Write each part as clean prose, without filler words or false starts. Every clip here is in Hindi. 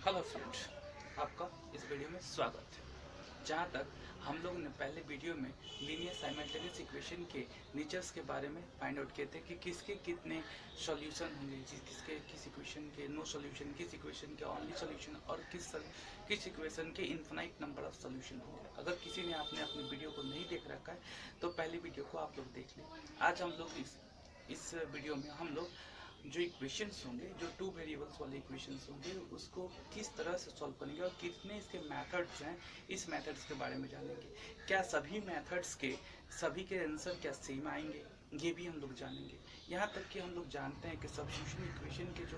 हेलो फ्रेंड्स, आपका इस वीडियो में स्वागत है। जहाँ तक हम लोग ने पहले वीडियो में लीनियर साइमल्टेनियस इक्वेशन के नेचर्स के बारे में फाइंड आउट किए थे कि किसके कितने सॉल्यूशन होंगे, किसके किस इक्वेशन के नो सॉल्यूशन, किस इक्वेशन के ओनली सॉल्यूशन और किस इक्वेशन के इन्फिनाइट नंबर ऑफ सॉल्यूशन होंगे। अगर किसी ने आपने अपनी वीडियो को नहीं देख रखा है तो पहली वीडियो को आप लोग देख लें। आज हम लोग इस वीडियो में हम लोग जो इक्वेशंस होंगे, जो टू वेरिएबल्स वाले इक्वेशंस होंगे, उसको किस तरह से सॉल्व करेंगे और कितने इसके मेथड्स हैं, इस मेथड्स के बारे में जानेंगे। क्या सभी मेथड्स के सभी के आंसर क्या सेम आएंगे, ये भी हम लोग जानेंगे। यहाँ तक कि हम लोग जानते हैं कि सब्स्टिट्यूशन इक्वेशन के जो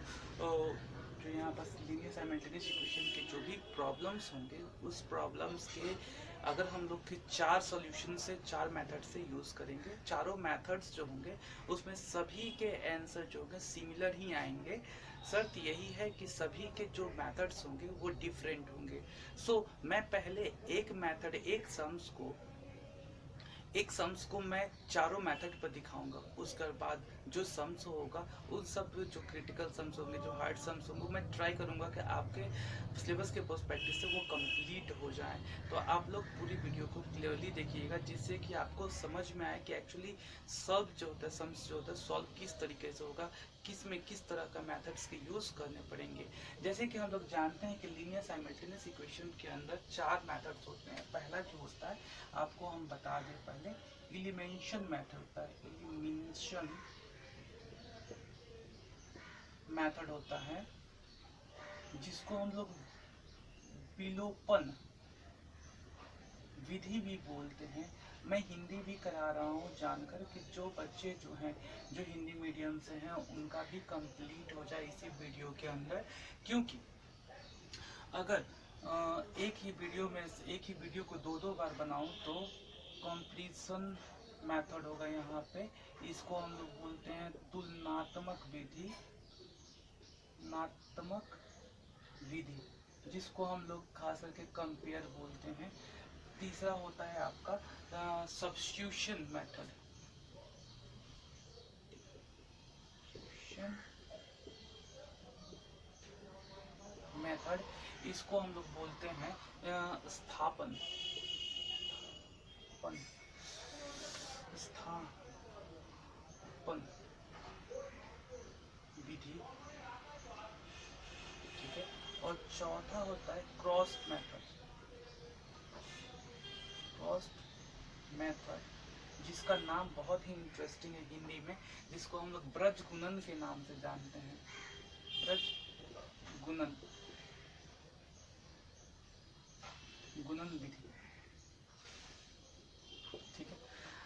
यहाँ पर लीनियर साइमल्टेनियस इक्वेशन के जो भी प्रॉब्लम्स होंगे, उस प्रॉब्लम्स के अगर हम लोग के 4 सॉल्यूशन से 4 मेथड से यूज़ करेंगे, चारों मेथड्स जो होंगे उसमें सभी के आंसर जो होंगे सिमिलर ही आएंगे। शर्त यही है कि सभी के जो मेथड्स होंगे वो डिफरेंट होंगे। सो मैं पहले एक मेथड, एक सम्स को मैं चारों मेथड पर दिखाऊंगा। उसके बाद जो सम्स होगा उन सब जो क्रिटिकल सम्स होंगे, जो हार्ड सम्स होंगे, मैं ट्राई करूंगा कि आपके सिलेबस के पर्सपेक्टिव से वो कंप्लीट हो जाए। तो आप लोग पूरी वीडियो को क्लियरली देखिएगा, जिससे कि आपको समझ में आए कि एक्चुअली सॉल्व जो होता है, सम्स जो होता है, सॉल्व किस तरीके से होगा, किस में किस तरह का मेथड्स के यूज़ करने पड़ेंगे। जैसे कि हम लोग जानते हैं कि लीनियर साइमल्टेनियस इक्वेशन के अंदर 4 मेथड्स होते हैं। पहला जो होता है, आपको हम बता दें पहले, एलिमिनेशन मेथड होता है। एलिमिनेशन मेथड होता है जिसको हम लोग विलोपन विधि भी बोलते हैं। मैं हिंदी भी करा रहा हूँ जानकर कि जो बच्चे जो हैं, जो हिंदी मीडियम से हैं, उनका भी कंप्लीट हो जाए इसी वीडियो के अंदर। क्योंकि अगर एक ही वीडियो को दो बार बनाऊं तो कंपैरिजन मेथड होगा यहाँ पे। इसको हम लोग बोलते हैं तुलनात्मक विधि, जिसको हम लोग खास करके कंपेयर बोलते हैं। तीसरा होता है आपका सब्स्टिट्यूशन मेथड, इसको हम लोग बोलते हैं स्थापन विधि, ठीक है। और चौथा होता है क्रॉस मेथड, जिसका नाम बहुत ही इंटरेस्टिंग है हिंदी में, जिसको हम लोग ब्रज गुणन के नाम से जानते हैं। ब्रज गुणन विधि, ठीक है।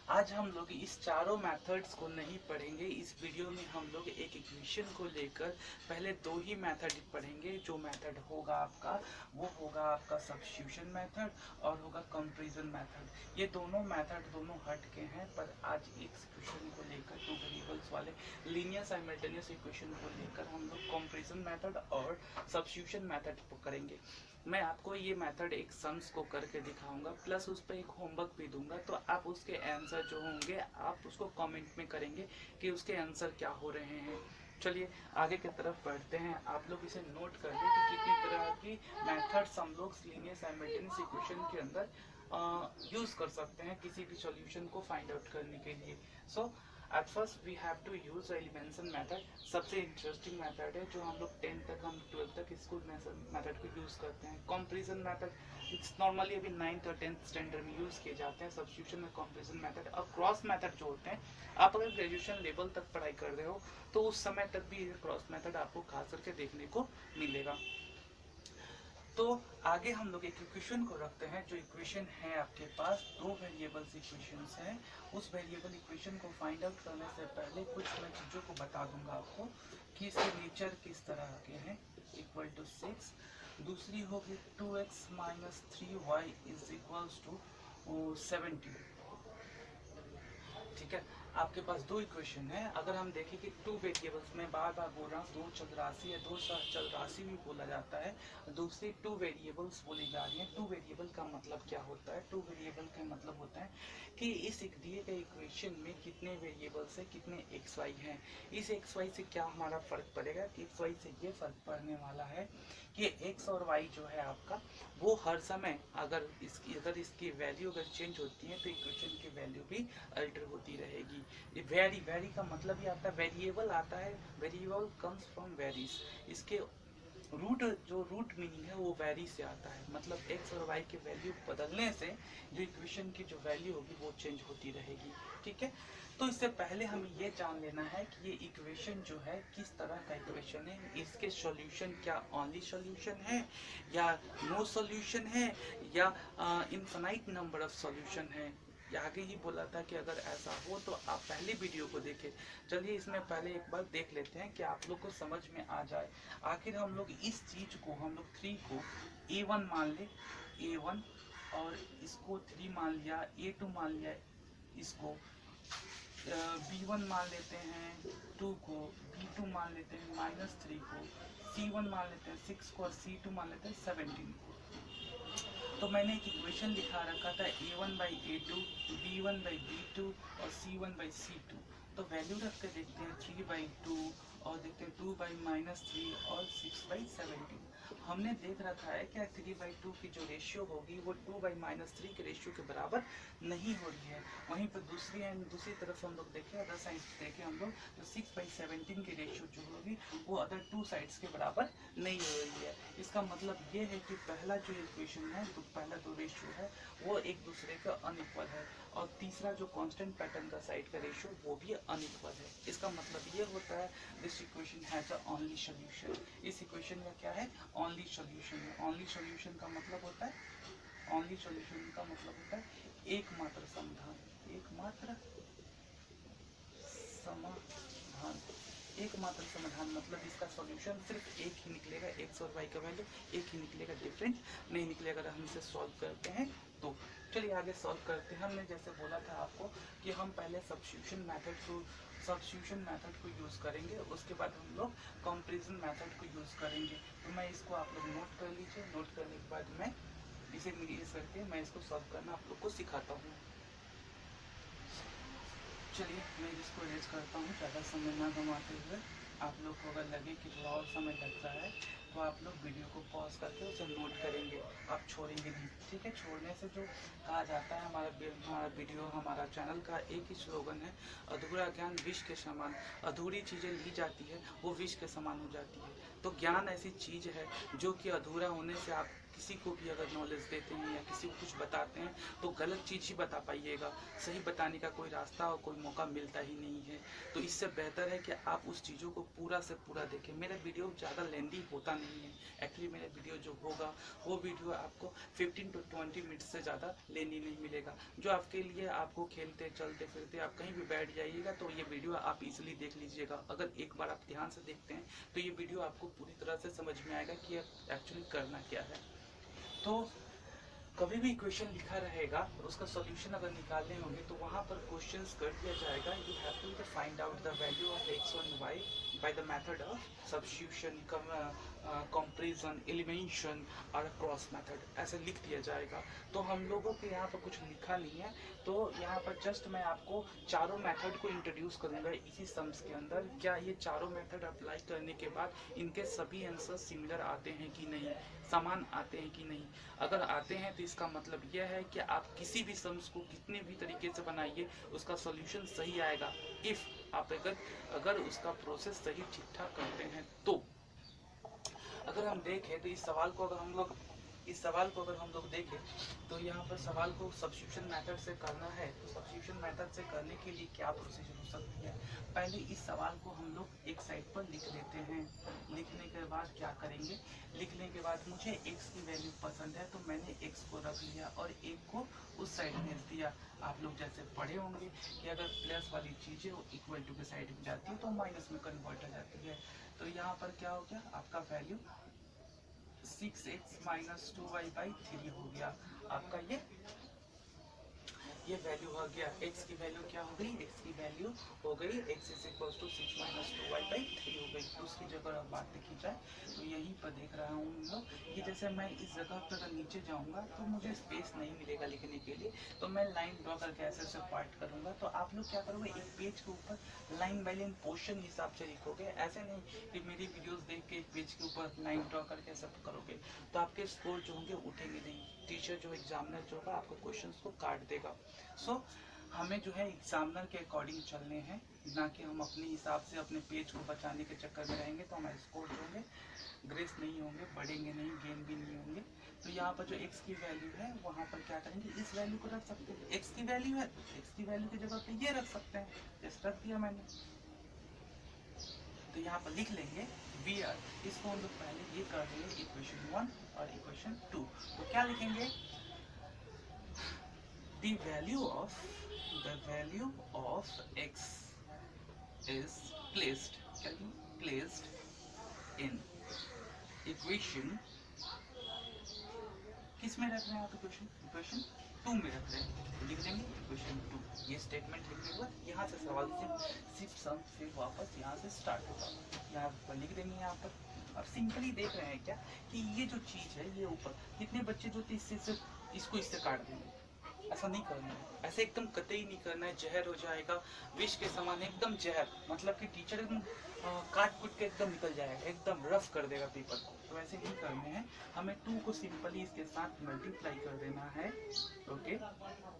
आज हम लोग इस चारों मेथड्स को नहीं पढ़ेंगे। इस वीडियो में हम लोग एक इक्वेशन को लेकर पहले 2 ही मेथड पढ़ेंगे। जो मेथड होगा आपका, वो होगा आपका सब्स्टिट्यूशन मेथड और होगा कंपैरिजन मेथड। ये दोनों मेथड दोनों हट के हैं, पर आज एक इक्वेशन को लेकर, 2 वेरिएबल्स वाले लीनियर साइमल्टेनियस इक्वेशन को लेकर हम लोग कंपैरिजन मेथड और सब्स्टिट्यूशन मेथड करेंगे। मैं आपको ये मेथड एक सम्स को करके दिखाऊंगा, प्लस उस पर एक होमवर्क भी दूंगा। तो आप उसके आंसर जो होंगे आप उसको कमेंट में करेंगे कि उसके आंसर क्या हो रहे हैं। चलिए आगे की तरफ बढ़ते हैं। आप लोग इसे नोट कर लें कि कितनी तरह की मेथड्स हम लोग लीनियर साइमल्टेनियस इक्वेशन के अंदर यूज कर सकते हैं किसी भी सॉल्यूशन को फाइंड आउट करने के लिए। So at first we have to use elimination method. सबसे इंटरेस्टिंग मेथड है, जो हम लोग 10 तक, हम 12 तक इसको मेथड को यूज करते हैं। कंपैरिजन मेथड इट्स नॉर्मली अभी 9th और 10th स्टैंडर्ड में यूज किए जाते हैं। सब्स्टिट्यूशन में कंपैरिजन मेथड और क्रॉस मेथड जो होते हैं, आप अगर ग्रेजुएशन लेवल तक पढ़ाई कर रहे हो तो उस समय तक भी क्रॉस मेथड आपको खास करके देखने को मिलेगा। तो आगे हम लोग एक इक्वेशन को रखते हैं। जो इक्वेशन है आपके पास, 2 वेरिएबल्स इक्वेशंस हैं। उस वेरिएबल इक्वेशन को फाइंड आउट करने से पहले कुछ मैं चीज़ों को बता दूंगा आपको कि इसके नेचर किस तरह के हैं। इक्वल टू 6, दूसरी होगी 2x minus 3y is equals to 70, ठीक है। आपके पास दो इक्वेशन है। अगर हम देखें कि टू वेरिएबल्स में बार बार बोल रहा हूँ, दो चल राशि है, दो चल राशि भी बोला जाता है, दूसरी टू वेरिएबल्स बोली जा रही है। टू वेरिएबल का मतलब क्या होता है? टू वेरिएबल का मतलब होता है कि इस एक दिए गए इक्वेशन में कितने वेरिएबल्स है, कितने एक्स वाई हैं। इस एक्स वाई से क्या हमारा फर्क पड़ेगा कि एक्स वाई से ये फर्क पड़ने वाला है कि एक्स और वाई जो है आपका, वो हर समय अगर इसकी वैल्यू अगर चेंज होती है तो इक्वेशन की वैल्यू भी अल्टर होती रहेगी। वेरी का मतलब ही आता है, वेरिएबल आता है, वेरिएबल कम्स फ्रॉम वेरीज। इसके रूट, जो रूट मीनिंग है वो वेरी से आता है, मतलब एक्स और वाई के वैल्यू बदलने से जो इक्वेशन की जो वैल्यू होगी वो चेंज होती रहेगी। ठीक है, तो इससे पहले हमें ये जान लेना है कि ये इक्वेशन जो है किस तरह का इक्वेशन है, इसके सॉल्यूशन क्या ओनली सॉल्यूशन है या नो सॉल्यूशन है या इनफाइनाइट नंबर ऑफ सॉल्यूशन है। आगे ही बोला था कि अगर ऐसा हो तो आप पहले वीडियो को देखें। चलिए इसमें पहले एक बार देख लेते हैं कि आप लोग को समझ में आ जाए। आखिर हम लोग इस चीज को, हम लोग 3 को A1 मान ले, A1, और इसको 3 मान लिया, A2 मान लिया, इसको B1 मान लेते हैं 2 को, B2 मान लेते हैं -3 को, C1 मान लेते हैं 6 को और C2 मान लेते हैं 17 को। तो मैंने एक इक्वेशन लिखा रखा था A1/A2, B1/B2 और C1/C2। तो वैल्यू रख के देखते हैं 3/2 और देखते हैं 2/-3 और 6/17। हमने देख रखा है कि 3/2 की जो रेशियो होगी वो 2/-3 के रेशियो के बराबर नहीं हो रही है। वहीं पर दूसरी तरफ हम लोग देखें, अदर साइड देखें हम लोग, तो 6/17 की रेशियो जो होगी वो अदर टू साइड्स के बराबर नहीं हो रही है। इसका मतलब ये है कि पहला जो इक्वेशन है, तो पहला जो रेशियो है वो एक दूसरे का अनइक्वल है, और तीसरा जो कांस्टेंट पैटर्न का साइड का रेशियो वो भी अनइक्वल है। इसका मतलब ये होता है this equation has a only solution. इस इक्वेशन का क्या है? ओनली सॉल्यूशन है। ओनली सॉल्यूशन का मतलब होता है, ओनली सॉल्यूशन का मतलब होता है एकमात्र समाधान, एकमात्र समाधान। एकमात्र समाधान मतलब इसका सॉल्यूशन सिर्फ एक ही निकलेगा, एक्स और वाई का वैल्यू एक ही निकलेगा, डिफरेंट नहीं निकलेगा। अगर हम इसे सॉल्व करते हैं तो चलिए आगे सॉल्व करते हैं। हमने जैसे बोला था आपको कि हम पहले सब्स्टिट्यूशन मेथड को यूज़ करेंगे, उसके बाद हम लोग कंपैरिजन मेथड को यूज़ करेंगे। तो मैं इसको आप लोग नोट कर लीजिए। नोट करने के बाद मैं इसे मिनिमाइज करके मैं इसको सॉल्व करना आप लोग को सिखाता हूँ। चलिए मैं इसको रेज करता हूँ ज़्यादा समय ना गंवाते हुए। आप लोग को अगर लगे कि थोड़ा और समय लगता है तो आप लोग वीडियो को पॉज करके उसे नोट करेंगे, आप छोड़ेंगे नहीं। ठीक है, छोड़ने से जो कहा जाता है, हमारा वीडियो, हमारा चैनल का एक ही स्लोगन है, अधूरा ज्ञान विष के समान। अधूरी चीज़ें ली जाती है वो विष के समान हो जाती है। तो ज्ञान ऐसी चीज़ है जो कि अधूरा होने से, आप किसी को भी अगर नॉलेज देते हैं या किसी को कुछ बताते हैं तो गलत चीज़ ही बता पाइएगा, सही बताने का कोई रास्ता और कोई मौका मिलता ही नहीं है। तो इससे बेहतर है कि आप उस चीज़ों को पूरा से पूरा देखें। मेरा वीडियो ज़्यादा लेंदी होता नहीं है। एक्चुअली मेरा वीडियो जो होगा वो वीडियो आपको 15 to 20 मिनट से ज़्यादा लेनी नहीं मिलेगा, जो आपके लिए, आपको खेलते चलते फिरते आप कहीं भी बैठ जाइएगा तो ये वीडियो आप इजीली देख लीजिएगा। अगर एक बार आप ध्यान से देखते हैं तो ये वीडियो आपको पूरी तरह से समझ में आएगा कि एक्चुअली करना क्या है। तो कभी भी इक्वेशन लिखा रहेगा और उसका सॉल्यूशन अगर निकालने होंगे तो वहाँ पर क्वेश्चंस कर दिया जाएगा, you have to find out the value of X और Y by the method of substitution, comparison, elimination और क्रॉस मेथड, ऐसे लिख दिया जाएगा। तो हम लोगों के यहाँ पर कुछ लिखा नहीं है, तो यहाँ पर जस्ट मैं आपको चारों मेथड को इंट्रोड्यूस करूँगा इसी सम्स के अंदर। क्या ये चारों मेथड अप्लाई करने के बाद इनके सभी आंसर सिमिलर आते हैं कि नहीं, समान आते हैं कि नहीं। अगर आते हैं तो इसका मतलब यह है कि आप किसी भी सम्स को कितने भी तरीके से बनाइए उसका सॉल्यूशन सही आएगा, इफ आप अगर उसका प्रोसेस सही ठीक ठाक करते हैं तो। अगर हम देखें तो इस सवाल को अगर हम लोग देखें तो यहाँ पर सवाल को सब्स्टिट्यूशन मेथड से करना है, तो सब्स्टिट्यूशन मेथड से करने के लिए क्या प्रोसीजर हो सकती है। पहले इस सवाल को हम लोग एक साइड पर लिख लेते हैं। लिखने के बाद क्या करेंगे, लिखने के बाद मुझे x की वैल्यू पसंद है तो मैंने x को रख लिया और एक को उस साइड भेज दिया। आप लोग जैसे पढ़े होंगे कि अगर प्लस वाली चीज़ें इक्वल टू के साइड में जाती है तो माइनस में कन्वर्ट हो जाती है। तो यहाँ पर क्या हो गया, आपका वैल्यू 6x - 2y/3 हो गया आपका। ये वैल्यू हो गया, x की वैल्यू क्या हो गई, x की वैल्यू हो गई x is equal to 6 minus 2y/3 हो गई। दूसरी जगह अब बात देखी जाए तो यहीं पर देख रहा हूँ हम लोग कि जैसे मैं इस जगह पर अगर नीचे जाऊँगा तो मुझे स्पेस नहीं मिलेगा लिखने के लिए, तो मैं लाइन ड्रॉ करके ऐसे ऐसे पार्ट करूँगा। तो आप लोग क्या करोगे, एक पेज के ऊपर लाइन बाई लाइन पोर्शन हिसाब से लिखोगे, ऐसे नहीं कि मेरी वीडियोस देख के एक पेज के ऊपर लाइन ड्रॉ करके सब करोगे तो आपके स्कोर जो होंगे उठेंगे नहीं। टीचर जो एग्जामिनर जो होगा आपको क्वेश्चंस को काट देगा। सो हमें जो है एग्जामिनर के अकॉर्डिंग चलने हैं, ना कि हम अपने हिसाब से अपने पेज को बचाने के चक्कर में रहेंगे तो हमारे स्कोर जो होंगे ग्रेस नहीं होंगे, बढ़ेंगे नहीं, गेन भी नहीं होंगे। तो यहाँ पर जो x की वैल्यू है वहाँ पर क्या करेंगे, इस वैल्यू को रख सकते हैं। x की वैल्यू है तो x की वैल्यू की जगह पे ये रख सकते हैं, जैसे रख दिया मैंने। तो यहाँ पर लिख लेंगे वी आर, इसको हम लोग पहले ये कर लेंगे इक्वेशन 1 और इक्वेशन 2। तो क्या लिखेंगे, the value of x is placed in equation, किस में रख रहे हैं आप, इक्वेशन 2 में रख रहे हैं, तो लिख देंगे इक्वेशन 2। ये स्टेटमेंट लिखने के बाद यहाँ से सवाल सिर्फ सम फिर वापस यहाँ से स्टार्ट होगा, यहाँ पर लिख देंगे। यहाँ पर अब सिंपली देख रहे हैं क्या कि ये जो चीज़ है ये ऊपर कितने बच्चे जो थे इसको इससे काट देंगे, ऐसा नहीं करना है, ऐसे एकदम कतई नहीं करना है, जहर हो जाएगा, विष के समान एकदम जहर, मतलब कि टीचर एकदम काट कुट के एकदम निकल जाएगा, एकदम रफ कर देगा पेपर को। तो ऐसे नहीं करने हैं, हमें 2 को सिंपली इसके साथ मल्टीप्लाई कर देना है। ओके,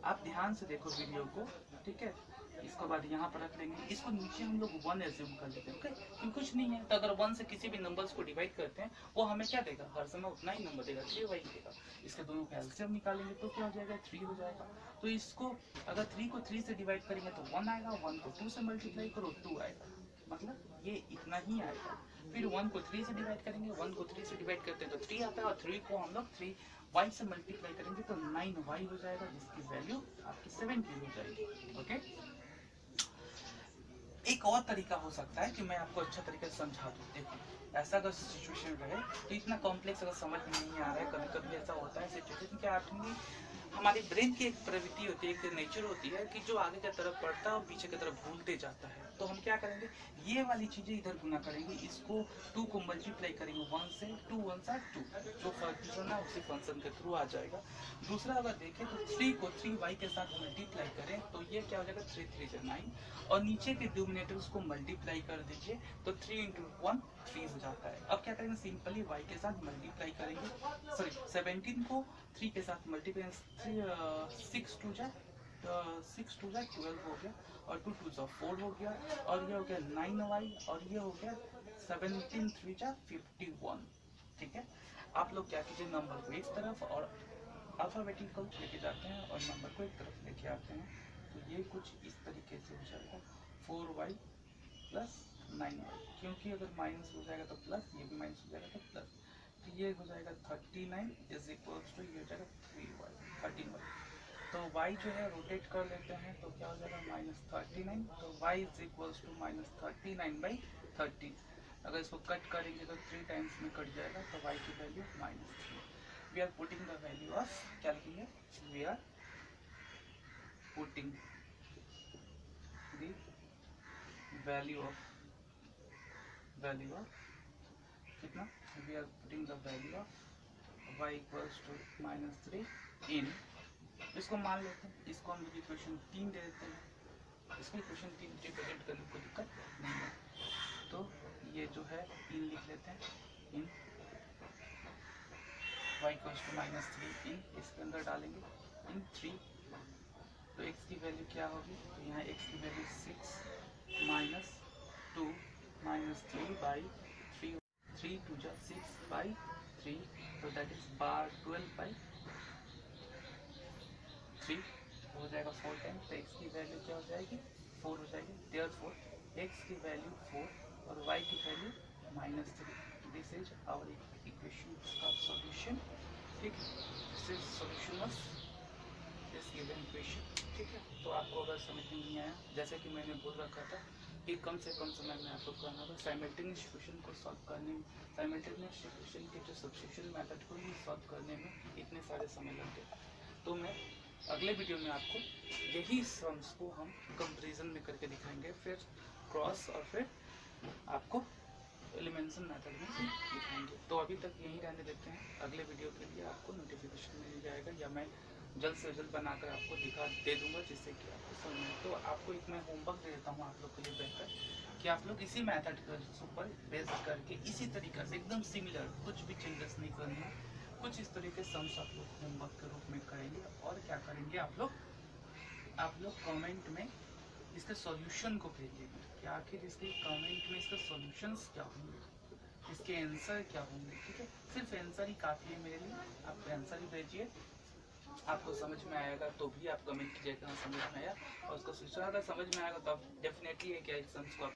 आप ध्यान से देखो वीडियो को, ठीक है। इसके बाद यहाँ पर रख लेंगे, इसको नीचे हम लोग 1 एज्यूम कर लेते हैं, ओके, क्योंकि कुछ नहीं है। तो अगर 1 से किसी भी नंबर्स को डिवाइड करते हैं वो हमें क्या देगा, हर समय उतना ही नंबर देगा, 3y देगा। इसके दोनों का एलसीएम निकालेंगे तो क्या हो जाएगा, 3 हो जाएगा। तो इसको अगर 3 को 3 से डिवाइड करेंगे तो 1 आएगा, 1 को 2 से मल्टीप्लाई करो 2 आएगा, मतलब ये इतना ही आएगा। फिर 1 को 3 से डिवाइड करेंगे, 1 को 3 से डिवाइड करते हैं तो 3 आता है, और 3 को हम लोग 3y से मल्टीप्लाई करेंगे तो 9y हो जाएगा, जिसकी वैल्यू आपकी 70 हो जाएगी। ओके, एक और तरीका हो सकता है कि मैं आपको अच्छा तरीके से समझा दूँ। देखो, ऐसा अगर सिचुएशन रहे तो इतना कॉम्प्लेक्स अगर समझ में नहीं आ रहा है, कभी कभी ऐसा होता है सिचुएशन क्या आपकी हमारी ब्रेन की एक प्रवृत्ति होती है, एक नेचर होती है कि जो आगे की तरफ बढ़ता है और पीछे की तरफ भूलते जाता है। तो हम क्या करेंगे, ये वाली चीजें इधर गुना करेंगे, इसको 2 को मल्टीप्लाई करेंगे 1 से, 2 1 सा 2, जो फंक्शन है उसी फंक्शन के थ्रू आ जाएगा। दूसरा अगर देखें तो 3 को 3y के साथ मल्टीप्लाई करें तो ये क्या हो जाएगा, 3 3 से 9, और नीचे के डिनोमिनेटर्स को मल्टीप्लाई कर दीजिए तो 3 × 1 3 हो जाता है। अब क्या करेंगे, सिंपली y के साथ मल्टीप्लाई करेंगे, सॉरी 17 को 3 के साथ मल्टीप्लाई, 6 2 जा 12 हो गया, और 2 2 4 हो गया, और ये हो गया 9y, और ये हो गया 17 3 जा 51। ठीक है, आप लोग क्या कीजिए, नंबर को एक तरफ और अल्फाबेटिकल लेके जाते हैं और नंबर को एक तरफ लेके आते हैं, तो ये कुछ इस तरीके से हो जाएगा 4y प्लस 9y, क्योंकि अगर माइनस हो जाएगा तो प्लस, ये भी माइनस हो जाएगा तो प्लस, तो ये हो जाएगा 39 इज इक्वल्स टू, ये हो जाएगा 3y 13y। तो y जो है रोटेट कर लेते हैं तो क्या हो जाएगा -39, तो y इज इक्वल्स टू -39/13। अगर इसको कट करेंगे तो 3 टाइम्स में कट जाएगा, तो y की value -3। We are putting the value of, क्या लिखेंगे, we are putting the value of कितना, we are putting the value of y equals to -3 in, इसको मान लेते हैं, इसको हम लोग इक्वेशन 3 दे देते हैं, इसको इक्वेशन 3 रिप्रेजेंट करने में कोई दिक्कत नहीं है। तो ये जो है इन लिख लेते हैं, इन y इक्वल्स टू -3 इन, इसके अंदर डालेंगे इन 3, तो x की वैल्यू क्या होगी, तो यहाँ x की वैल्यू 6 -2 -3/3, 3 2 जा 6/3, तो दैट इज 12/3 हो जाएगा 4 टाइम, तो x की वैल्यू क्या हो जाएगी, 4 हो जाएगी। देयरफॉर x की वैल्यू 4 और y की value -3। This is our equation का सॉल्यूशन। ठीक है, this is solution of this given equation. ठीक है, तो आपको अगर समझ में नहीं आया, जैसे कि मैंने बोल रखा था कि कम से कम समय में आपको करना होगा साइमल्टेनियस इक्वेशन को सॉल्व करने में, साइमल्टेनियस इक्वेशन के जो सब्स्टिट्यूशन मेथड को ही सॉल्व करने में इतने सारे समय लगते हैं। तो मैं अगले वीडियो में आपको यही सम्स को हम कंपैरिजन में करके दिखाएंगे, फिर क्रॉस और फिर आपको एलिमिनेशन मेथड में दिखाएंगे। तो अभी तक यहीं रहने देते हैं, अगले वीडियो के लिए आपको नोटिफिकेशन मिल जाएगा या मैं जल्द से जल्द बनाकर आपको दिखा दे दूंगा, जिससे कि आपको समझ में। तो आपको एक मैं होमवर्क दे देता हूँ आप लोग के लिए बेहतर, कि आप लोग इसी मेथड के ऊपर बेस करके इसी तरीके से एकदम सिमिलर, कुछ भी चेंजेस नहीं करनी है, कुछ इस तरीके से सम्स आप लोग होमवर्क के रूप में करेंगे। और क्या करेंगे आप लोग कमेंट में इसके सॉल्यूशन को भेजिएगा कि आखिर इसके कमेंट में इसके सॉल्यूशंस क्या होंगे, इसके आंसर क्या होंगे। ठीक है, सिर्फ आंसर ही काफ़ी है मेरे लिए, आप आंसर ही भेजिए। आपको समझ में आएगा तो भी आप कमेंट कीजिएगा समझ में आया, और उसको सोचा अगर समझ में आएगा तो आप डेफिनेटली है क्या एग्जाम्स को आप